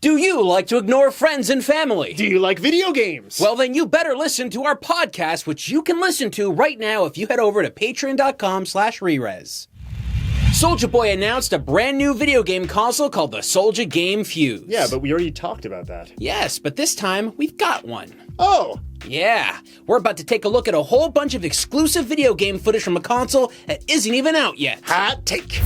Do you like to ignore friends and family? Do you like video games? Well, then you better listen to our podcast, which you can listen to right now if you head over to patreon.com/Rerez. Soulja Boy announced a brand new video game console called the SouljaGame Fuze. Yeah, but we already talked about that. Yes, but this time we've got one. Oh! Yeah, we're about to take a look at a whole bunch of exclusive video game footage from a console that isn't even out yet. Hot take!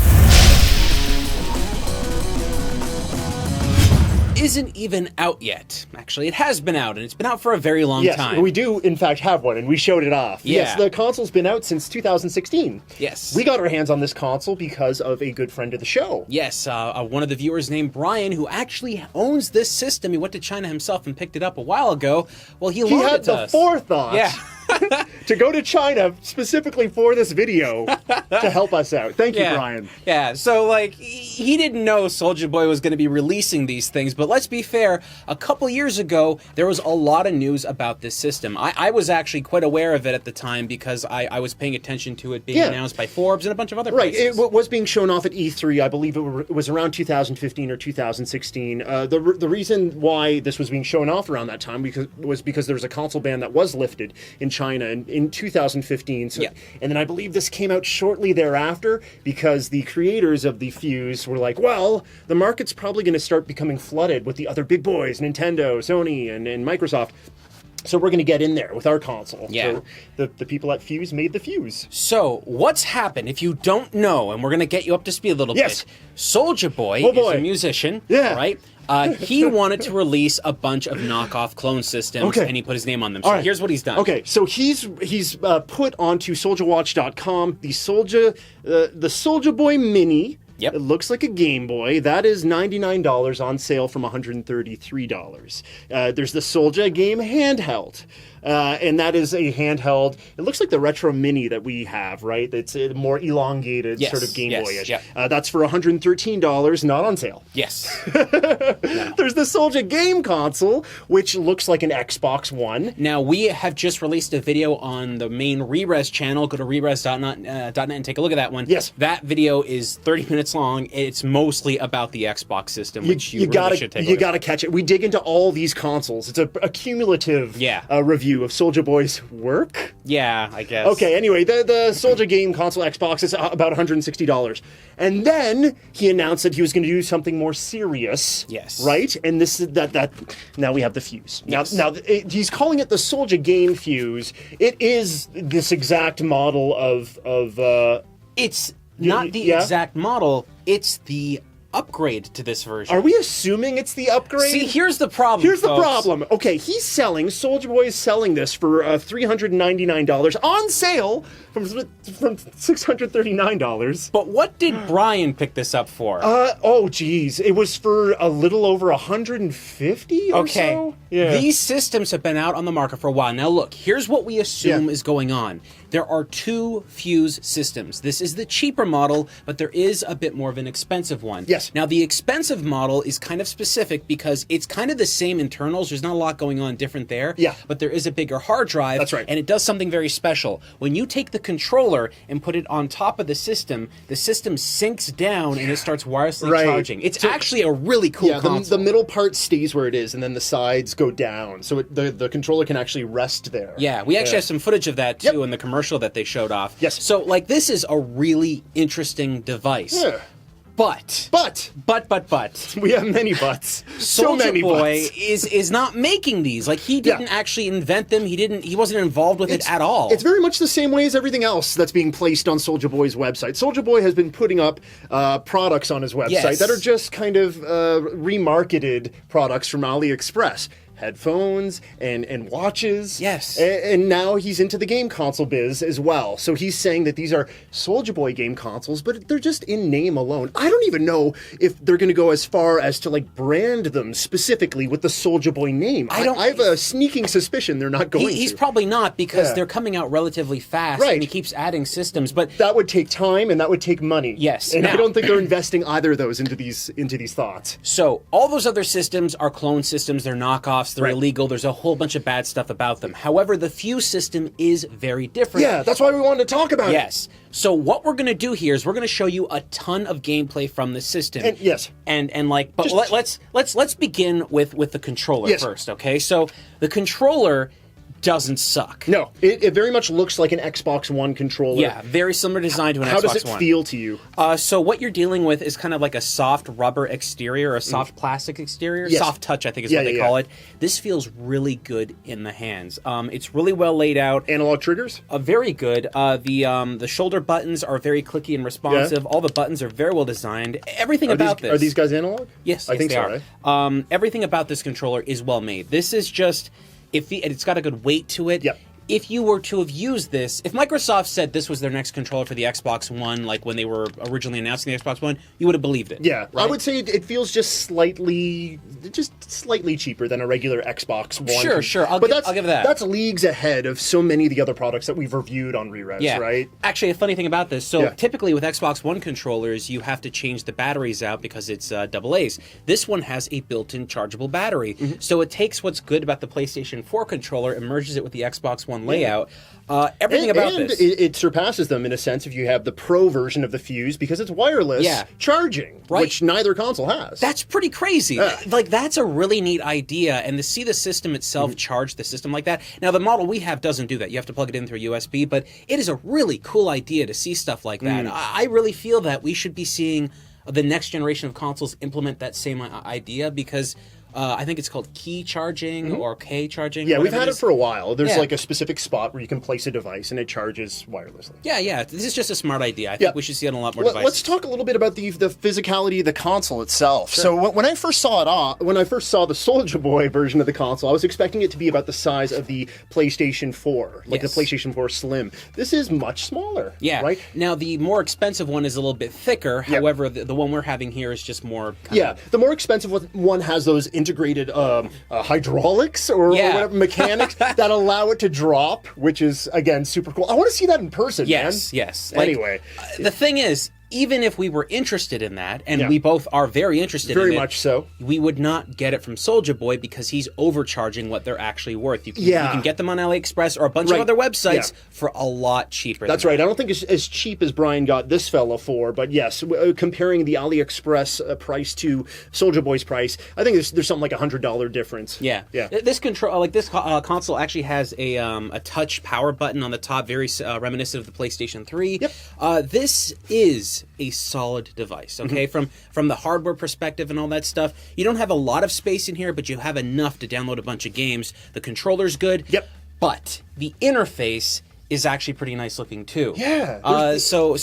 Isn't even out yet. Actually, it has been out, and it's been out for a very long time. Yes, we do, in fact, have one, and we showed it off. Yeah. Yes, the console's been out since 2016. Yes. We got our hands on this console because of a good friend of the show. Yes, one of the viewers named Brian, who actually owns this system. He went to China himself and picked it up a while ago. Well, he loaned had it to the us. forethought. Yeah. to go to China specifically for this video to help us out. Thank you, Brian. Yeah, so like he didn't know Soulja Boy was going to be releasing these things, but let's be fair, a couple years ago there was a lot of news about this system. I was actually quite aware of it at the time because I was paying attention to it being announced by Forbes and a bunch of other places. It was being shown off at E3. I believe it was around 2015 or 2016. The reason why this was being shown off around that time was because there was a console ban that was lifted in China in 2015. So, and then I believe this came out shortly thereafter because the creators of the Fuze were like, well, the market's probably going to start becoming flooded with the other big boys, Nintendo, Sony, and Microsoft. So we're going to get in there with our console. Yeah. So the people at Fuze made the Fuze. So what's happened, if you don't know, and we're going to get you up to speed a little bit. Soulja Boy is a musician, right? He wanted to release a bunch of knockoff clone systems, and he put his name on them. So here's what he's done. Okay, so he's put onto SouljaWatch.com the Soulja Boy Mini. Yep. It looks like a Game Boy. That is $99 on sale from $133. There's the SouljaGame handheld. And that is a handheld. It looks like the Retro Mini that we have, right? It's a more elongated sort of Game Boy-ish. That's for $113, not on sale. Yes. There's the SouljaGame console, which looks like an Xbox One. Now, we have just released a video on the main Rerez channel. Go to rerez.net and take a look at that one. Yes. That video is 30 minutes long. It's mostly about the Xbox system, which you really should take a look at. You gotta catch it. We dig into all these consoles. It's a cumulative review of Soulja Boy's work. Yeah, I guess. Okay, anyway, the SouljaGame console Xbox is about $160. And then he announced that he was going to do something more serious. Yes. Right? And this is that now we have the Fuze. Yes. Now he's calling it the SouljaGame Fuze. It is this exact model of it's not the exact model, it's the upgrade to this version. Are we assuming it's the upgrade? See, here's the problem, Here's the problem. Okay, Soulja Boy is selling this for $399 on sale from $639. But what did Brian pick this up for? Oh geez, it was for a little over $150 or so. Yeah. These systems have been out on the market for a while. Now look, here's what we assume is going on. There are two Fuze systems. This is the cheaper model, but there is a bit more of an expensive one. Yes. Now the expensive model is kind of specific because it's kind of the same internals. There's not a lot going on different there. Yeah. But there is a bigger hard drive. That's right. And it does something very special. When you take the controller and put it on top of the system sinks down and it starts wirelessly charging. It's actually a really cool console. The middle part stays where it is, and then the sides go down, so the controller can actually rest there. Yeah, we actually have some footage of that too in the commercial that they showed off. Yes. So like this is a really interesting device. Yeah. But we have many buts. So many Boy is not making these. Like he didn't actually invent them. He wasn't involved with it at all. It's very much the same way as everything else that's being placed on Soulja Boy's website. Soulja Boy has been putting up products on his website that are just kind of remarketed products from AliExpress. Headphones and watches. Yes. And now he's into the game console biz as well. So he's saying that these are Soulja Boy game consoles, but they're just in name alone. I don't even know if they're going to go as far as to like brand them specifically with the Soulja Boy name. I have a sneaking suspicion they're not going to. He's probably not because they're coming out relatively fast and he keeps adding systems. But that would take time and that would take money. Yes. And I don't think they're investing either of those into these thoughts. So all those other systems are clone systems. They're knockoffs. knockoffs. They're illegal. There's a whole bunch of bad stuff about them. However, the Fuze system is very different. Yeah, that's why we wanted to talk about it. Yes. So what we're going to do here is we're going to show you a ton of gameplay from the system. And, yes. And like, but let's begin with the controller first, okay? So the controller doesn't suck. No, it very much looks like an Xbox One controller. Yeah, very similar design to an Xbox One. How does it feel to you? So what you're dealing with is kind of like a soft rubber exterior, or a soft plastic exterior. Yes. Soft touch, I think is what they call it. This feels really good in the hands. It's really well laid out. Analog triggers? Very good. The shoulder buttons are very clicky and responsive. All the buttons are very well designed. Everything about this... Are these guys analog? Yes, I think they so, are. right? Everything about this controller is well made. This is just... it's got a good weight to it. Yep. If you were to have used this, if Microsoft said this was their next controller for the Xbox One, like when they were originally announcing the Xbox One, you would have believed it. Yeah, right? I would say it feels just slightly cheaper than a regular Xbox One. Sure, I'll give that. That's leagues ahead of so many of the other products that we've reviewed on Rerez, right? Actually, a funny thing about this, so typically with Xbox One controllers, you have to change the batteries out because it's AA's. This one has a built-in chargeable battery, so it takes what's good about the PlayStation 4 controller and merges it with the Xbox One layout. Everything about this. It surpasses them in a sense if you have the Pro version of the Fuze because it's wireless charging, which neither console has. That's pretty crazy. Like, that's a really neat idea, and to see the system itself charge the system like that. Now, the model we have doesn't do that. You have to plug it in through USB, but it is a really cool idea to see stuff like that. I really feel that we should be seeing the next generation of consoles implement that same idea because... I think it's called key charging or K charging. Yeah, we've had it for a while. There's like a specific spot where you can place a device and it charges wirelessly. Yeah. This is just a smart idea. I think we should see it on a lot more devices. Let's talk a little bit about the physicality of the console itself. Sure. So when I first saw it, when I first saw the Soulja Boy version of the console, I was expecting it to be about the size of the PlayStation 4, like the PlayStation 4 Slim. This is much smaller. Yeah. Right. Now the more expensive one is a little bit thicker. However, the one we're having here is just more. The more expensive one has those integrated hydraulics or whatever, mechanics that allow it to drop, which is, again, super cool. I want to see that in person, man. Yes. Anyway. The thing is, even if we were interested in that, and we both are very interested in it. Very much so. We would not get it from Soulja Boy because he's overcharging what they're actually worth. You can get them on AliExpress or a bunch of other websites for a lot cheaper. That's right. I don't think it's as cheap as Brian got this fella for, but yes, comparing the AliExpress price to Soulja Boy's price, I think there's something like $100 difference. Yeah. This control, this console actually has a touch power button on the top, very reminiscent of the PlayStation 3. This is a solid device, okay? From the hardware perspective and all that stuff, you don't have a lot of space in here, but you have enough to download a bunch of games. The controller's good, but the interface is actually pretty nice looking too. Yeah. So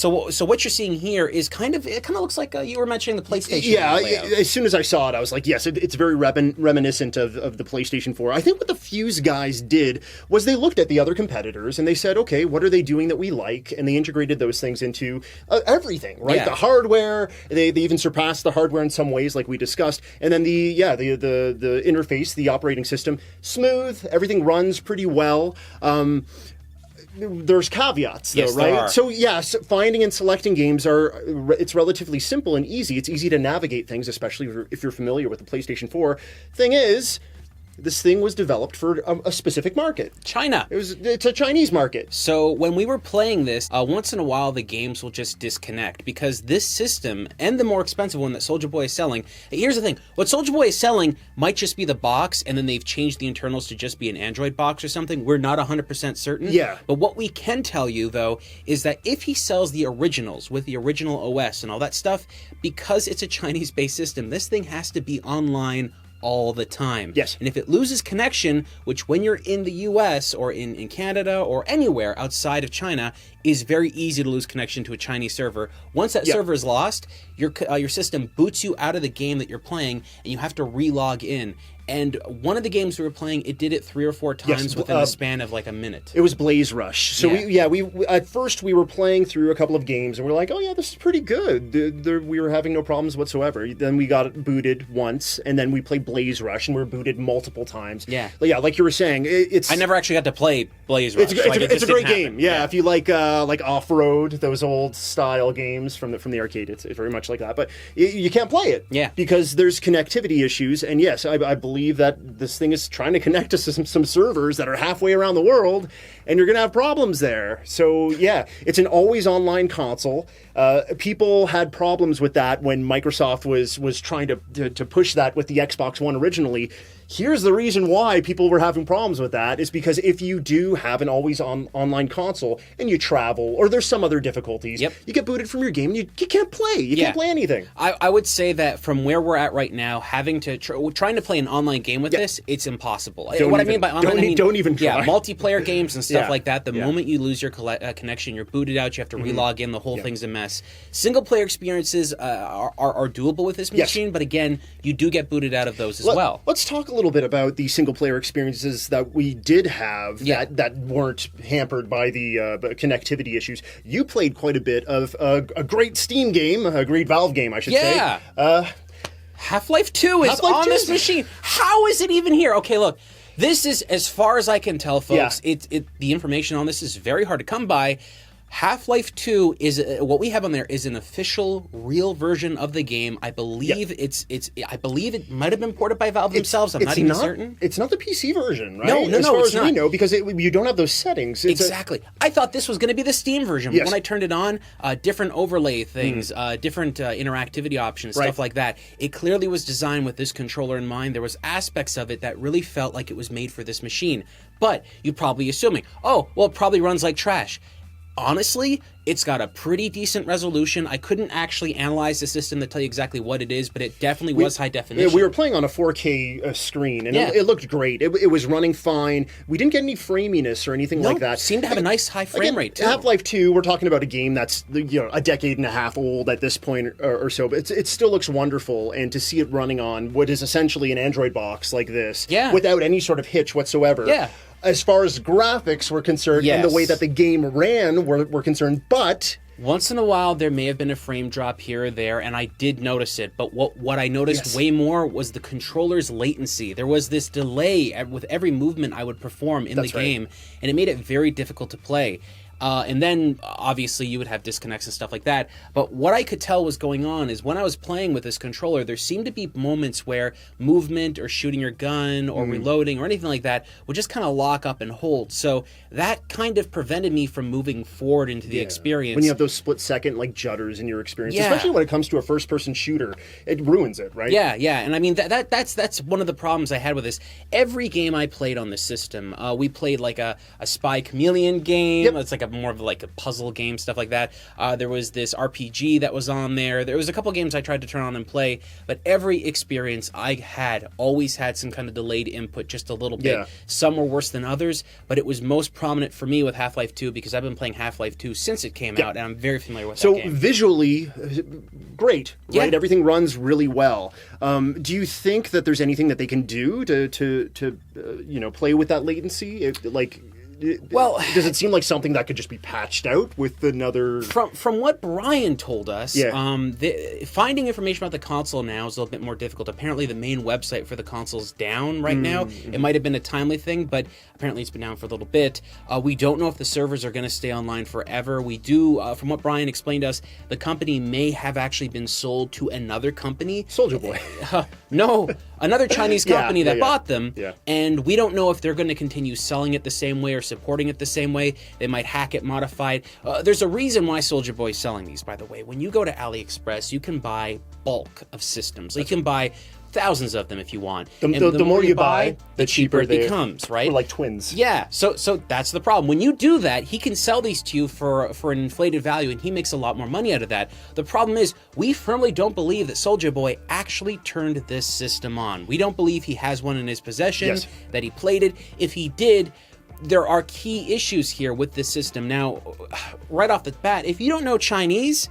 what you're seeing here is kind of looks like you were mentioning the PlayStation. layout. As soon as I saw it, I was like, yes, it's very reminiscent of the PlayStation 4. I think what the Fuze guys did was they looked at the other competitors and they said, okay, what are they doing that we like? And they integrated those things into everything, right? Yeah. The hardware, they even surpassed the hardware in some ways, like we discussed. And then the interface, the operating system, smooth. Everything runs pretty well. There's caveats, though, right? So, yes, finding and selecting games it's relatively simple and easy. It's easy to navigate things, especially if you're familiar with the PlayStation 4. Thing is, this thing was developed for a specific market. China. It's a Chinese market. So when we were playing this, once in a while the games will just disconnect because this system and the more expensive one that Soulja Boy is selling. Here's the thing: what Soulja Boy is selling might just be the box, and then they've changed the internals to just be an Android box or something. We're not 100% certain. Yeah. But what we can tell you though is that if he sells the originals with the original OS and all that stuff, because it's a Chinese-based system, this thing has to be online all the time. Yes. And if it loses connection, which when you're in the US or in Canada or anywhere outside of China, is very easy to lose connection to a Chinese server. Once that server is lost, your system boots you out of the game that you're playing, and you have to re-log in. And one of the games we were playing, it did it 3 or 4 times within the span of like a minute. It was Blaze Rush. So we at first we were playing through a couple of games and we're like, oh yeah, this is pretty good. We were having no problems whatsoever. Then we got booted once, and then we played Blaze Rush and we were booted multiple times. Yeah. But yeah, like you were saying, it's... I never actually got to play Blaze Rush. It's a great game. Yeah, if you like like Off-Road, those old style games from the arcade. It's very much like that, but you can't play it. Yeah. Because there's connectivity issues, and yes, I believe that this thing is trying to connect to some servers that are halfway around the world, and you're going to have problems there. So yeah, it's an always online console. People had problems with that when Microsoft was trying to push that with the Xbox One originally. Here's the reason why people were having problems with that is because if you do have an always online console and you travel or there's some other difficulties, Yep. you get booted from your game and you can't play. You can't play anything. I would say that from where we're at right now, having to trying to play an online game with this, it's impossible. I mean by online, I mean, don't even try. Yeah, multiplayer games and stuff like that. The Yeah. moment you lose your connection, you're booted out. You have to relog in. The whole thing's a mess. Single player experiences are doable with this machine, but again, you do get booted out of those as well. Let's talk a little bit about the single player experiences that we did have that weren't hampered by the connectivity issues. You played quite a bit of a great Steam game, a great Valve game, I should say. Half-Life 2 is Half-Life on 2 this machine. How is it even here? Okay, look. This is, as far as I can tell, folks, the information on this is very hard to come by. Half-Life 2 is what we have on there is an official, real version of the game. I believe I believe it might have been ported by Valve themselves. I'm not even certain. It's not the PC version, right? No, as far it's as not. we know, because you don't have those settings. Exactly. I thought this was going to be the Steam version. But when I turned it on, different overlay things, different interactivity options, stuff like that. It clearly was designed with this controller in mind. There was aspects of it that really felt like it was made for this machine. But you're probably assuming, oh, well, it probably runs like trash. Honestly, it's got a pretty decent resolution. I couldn't actually analyze the system to tell you exactly what it is, but it definitely was high definition. Yeah, we were playing on a 4K screen, and it looked great. It was running fine. We didn't get any framiness or anything like that. It seemed to have a nice high frame rate, too. Half-Life 2, we're talking about a game that's a decade and a half old at this point or so, but it still looks wonderful, and to see it running on what is essentially an Android box like this, without any sort of hitch whatsoever. Yeah. As far as graphics were concerned and the way that the game ran were concerned, but once in a while there may have been a frame drop here or there, and I did notice it, but what I noticed way more was the controller's latency. There was this delay with every movement I would perform in the game, and it made it very difficult to play. And then, obviously, you would have disconnects and stuff like that. But what I could tell was going on is when I was playing with this controller, there seemed to be moments where movement or shooting your gun or reloading or anything like that would just kind of lock up and hold. So that kind of prevented me from moving forward into the experience. When you have those split-second judders in your experience, especially when it comes to a first-person shooter, it ruins it, right? Yeah. And I mean, that's one of the problems I had with this. Every game I played on this system, we played like a Spy Chameleon game. It's like more of like a puzzle game, stuff like that. There was this RPG that was on there. There was a couple games I tried to turn on and play, but every experience I had always had some kind of delayed input, just a little bit. Some were worse than others, but it was most prominent for me with Half-Life 2 because I've been playing Half-Life 2 since it came out, and I'm very familiar with that game. So visually, great, right? Everything runs really well. Do you think that there's anything that they can do to play with that latency? Well, does it seem like something that could just be patched out with another? From what Brian told us, finding information about the console now is a little bit more difficult. Apparently, the main website for the console's down right now. It might have been a timely thing, but apparently it's been down for a little bit. We don't know if the servers are going to stay online forever. We do, from what Brian explained to us, the company may have actually been sold to another company. Soulja Boy. No, another Chinese company that bought them, Yeah. and we don't know if they're going to continue selling it the same way or supporting it the same way. They might hack it, modify it. There's a reason why Soulja Boy is selling these, by the way. When you go to AliExpress, you can buy bulk of systems. You can buy thousands of them if you want. The more you buy, the cheaper it becomes, right? We're like twins. Yeah, so that's the problem. When you do that, he can sell these to you for an inflated value, and he makes a lot more money out of that. The problem is, we firmly don't believe that Soulja Boy actually turned this system on. We don't believe he has one in his possession, that he played it. If he did, there are key issues here with this system. Now, right off the bat, if you don't know Chinese,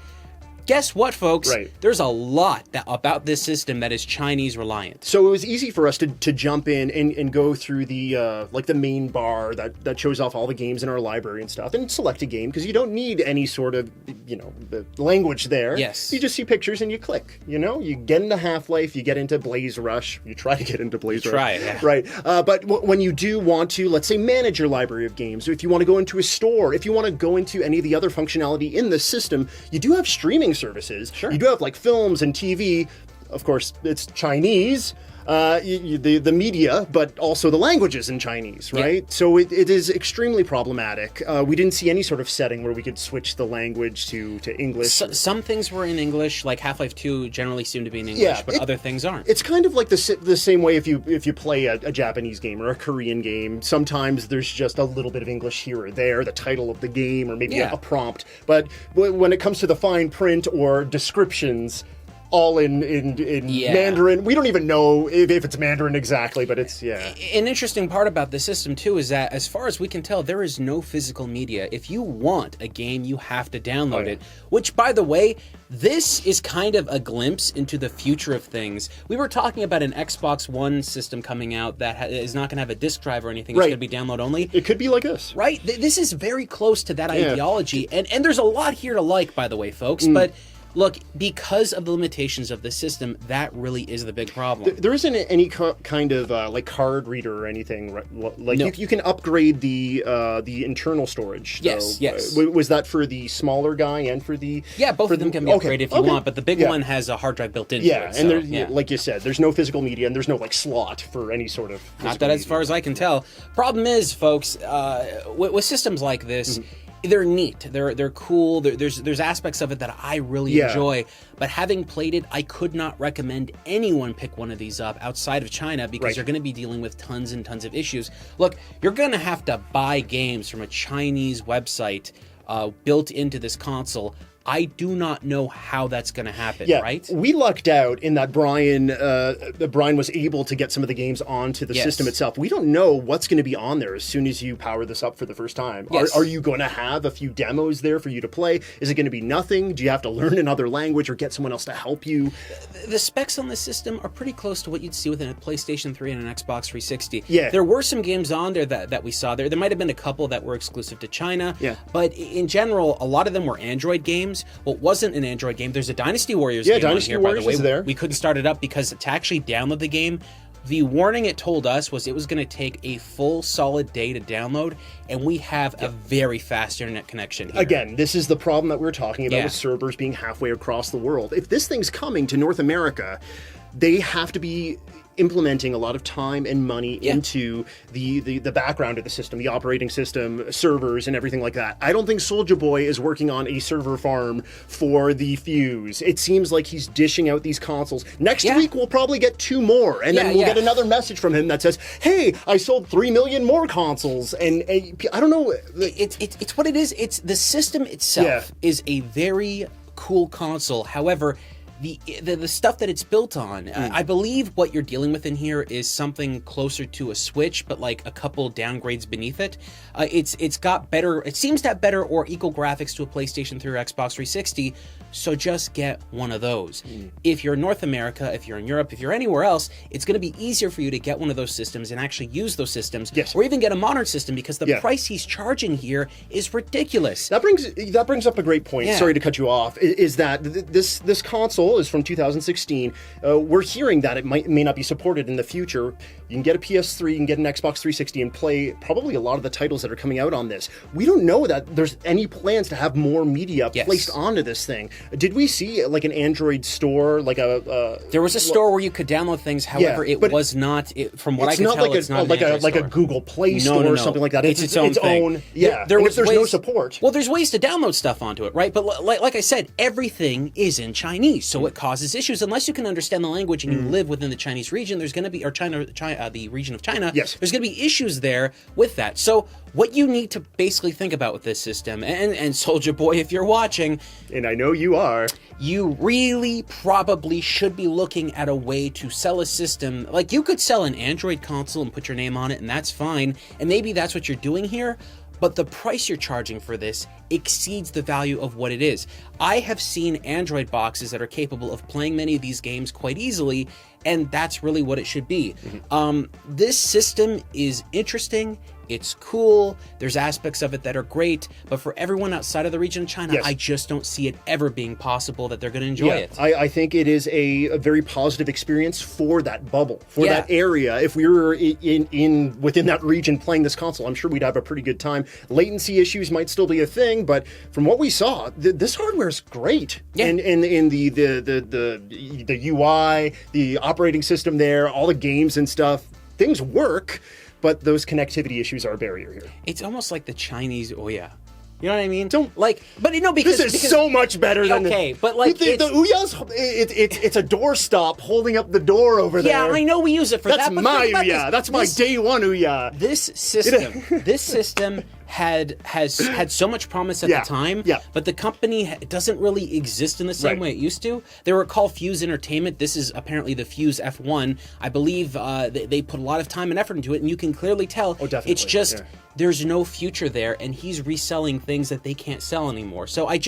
guess what, folks? Right. There's a lot about this system that is Chinese reliant. So it was easy for us to jump in and go through the like the main bar that shows off all the games in our library and stuff, and select a game, because you don't need any sort of, you know, the language there. Yes. You just see pictures and you click. You know, you get into Half-Life, you get into Blaze Rush, you try to get into Blaze Rush. Try it, yeah. Right. But when you do want to, let's say, manage your library of games, if you want to go into a store, if you want to go into any of the other functionality in the system, you do have streaming services. Sure. You do have like films and TV. Of course, it's Chinese, the media, but also the languages in Chinese, right? Yeah. So it is extremely problematic. We didn't see any sort of setting where we could switch the language to English. Some things were in English, like Half-Life 2 generally seem to be in English, but other things aren't. It's kind of like the same way if you play a Japanese game or a Korean game. Sometimes there's just a little bit of English here or there, the title of the game, or maybe a prompt. But when it comes to the fine print or descriptions, all in Mandarin. We don't even know if it's Mandarin exactly, but it's, An interesting part about the system, too, is that as far as we can tell, there is no physical media. If you want a game, you have to download it, which, by the way, this is kind of a glimpse into the future of things. We were talking about an Xbox One system coming out that is not going to have a disk drive or anything. It's going to be download only. It could be like this. Right? This is very close to that ideology. And there's a lot here to like, by the way, folks, but look, because of the limitations of the system, that really is the big problem. There isn't any kind of like card reader or anything. Like no. you can upgrade the internal storage. Yes, yes. Was that for the smaller guy and for the? Yeah, both of them can be upgraded if you want, but the big one has a hard drive built into it. So, and like you said, there's no physical media and there's no like slot for any sort of. Not that, as far as I can tell. Problem is, folks, with systems like this. They're neat. They're cool. There's aspects of it that I really enjoy. But having played it, I could not recommend anyone pick one of these up outside of China, because you're going to be dealing with tons and tons of issues. Look, you're going to have to buy games from a Chinese website built into this console. I do not know how that's going to happen, right? We lucked out in that Brian was able to get some of the games onto the system itself. We don't know what's going to be on there as soon as you power this up for the first time. Yes. Are you going to have a few demos there for you to play? Is it going to be nothing? Do you have to learn another language or get someone else to help you? The specs on this system are pretty close to what you'd see within a PlayStation 3 and an Xbox 360. Yeah. There were some games on there that we saw there. There might have been a couple that were exclusive to China. Yeah. But in general, a lot of them were Android games. What wasn't an Android game, there's a Dynasty Warriors game Dynasty on here, Warriors by the way. is there. We couldn't start it up because to actually download the game, the warning it told us was it was going to take a full solid day to download, and we have a very fast internet connection here. Again, this is the problem that we're talking about with servers being halfway across the world. If this thing's coming to North America, they have to be implementing a lot of time and money into the background of the system, the operating system, servers, and everything like that. I don't think Soulja Boy is working on a server farm for the Fuze. It seems like he's dishing out these consoles. Next week, we'll probably get 2 more, and then we'll get another message from him that says, hey, I sold 3 million more consoles, and I don't know. It's what it is. It's the system itself is a very cool console. However, the stuff that it's built on, I believe what you're dealing with in here is something closer to a Switch, but like a couple downgrades beneath it. It's got better, it seems to have better or equal graphics to a PlayStation 3 or Xbox 360, so just get one of those. If you're in North America, if you're in Europe, if you're anywhere else, it's going to be easier for you to get one of those systems and actually use those systems, or even get a modern system, because the price he's charging here is ridiculous. That brings up a great point. Sorry to cut you off. Is that this console is from 2016. We're hearing that it may not be supported in the future. You can get a PS3, you can get an Xbox 360 and play probably a lot of the titles that are coming out on this. We don't know that there's any plans to have more media placed onto this thing. Did we see like an Android store, like there was a store where you could download things. However, it was not. From what I can tell, it's not like a Google Play store or something like that. It's its own thing. Yeah, there's no support. Well, there's ways to download stuff onto it, right? But like I said, everything is in Chinese, so it causes issues unless you can understand the language and you live within the Chinese region. There's going to be, or the region of China. Yes. There's going to be issues there with that. So what you need to basically think about with this system, and Soulja Boy, if you're watching, and I know you are, you really probably should be looking at a way to sell a system. Like, you could sell an Android console and put your name on it, and that's fine, and maybe that's what you're doing here. but the price you're charging for this exceeds the value of what it is. I have seen Android boxes that are capable of playing many of these games quite easily, and that's really what it should be. This system is interesting. It's cool. There's aspects of it that are great, but for everyone outside of the region of China, I just don't see it ever being possible that they're going to enjoy it. I think it is a very positive experience for that bubble, for that area. If we were within that region playing this console, I'm sure we'd have a pretty good time. Latency issues might still be a thing, but from what we saw, this hardware is great. And the UI, the operating system there, all the games and stuff, things work. But those connectivity issues are a barrier here. It's almost like the Chinese Ouya. You know what I mean? Don't like, but you know, because this is so much better than but like the Ouya's, it's a doorstop holding up the door over there. Yeah, I know we use it for that. That's my Ouya. That's my day one Ouya. This system had so much promise at the time, but the company doesn't really exist in the same way it used to. They were called Fuze Entertainment. This is apparently the Fuze F1. I believe they put a lot of time and effort into it, and you can clearly tell it's just there's no future there, and he's reselling things that they can't sell anymore. So I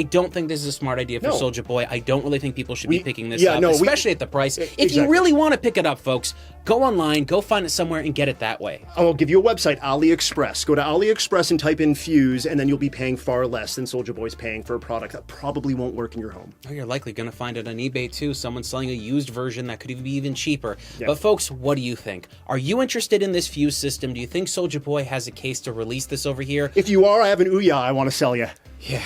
don't think this is a smart idea for Soulja Boy. I don't really think people should be picking this up, especially at the price. If you really want to pick it up, folks, go online, go find it somewhere, and get it that way. I'll give you a website, AliExpress. Go to AliExpress and type in Fuze, and then you'll be paying far less than Soulja Boy's paying for a product that probably won't work in your home. Oh, you're likely going to find it on eBay, too. Someone's selling a used version that could even be even cheaper. But, folks, what do you think? Are you interested in this Fuze system? Do you think Soulja Boy has a case to release this over here? If you are, I have an Ouya I want to sell you. Yeah.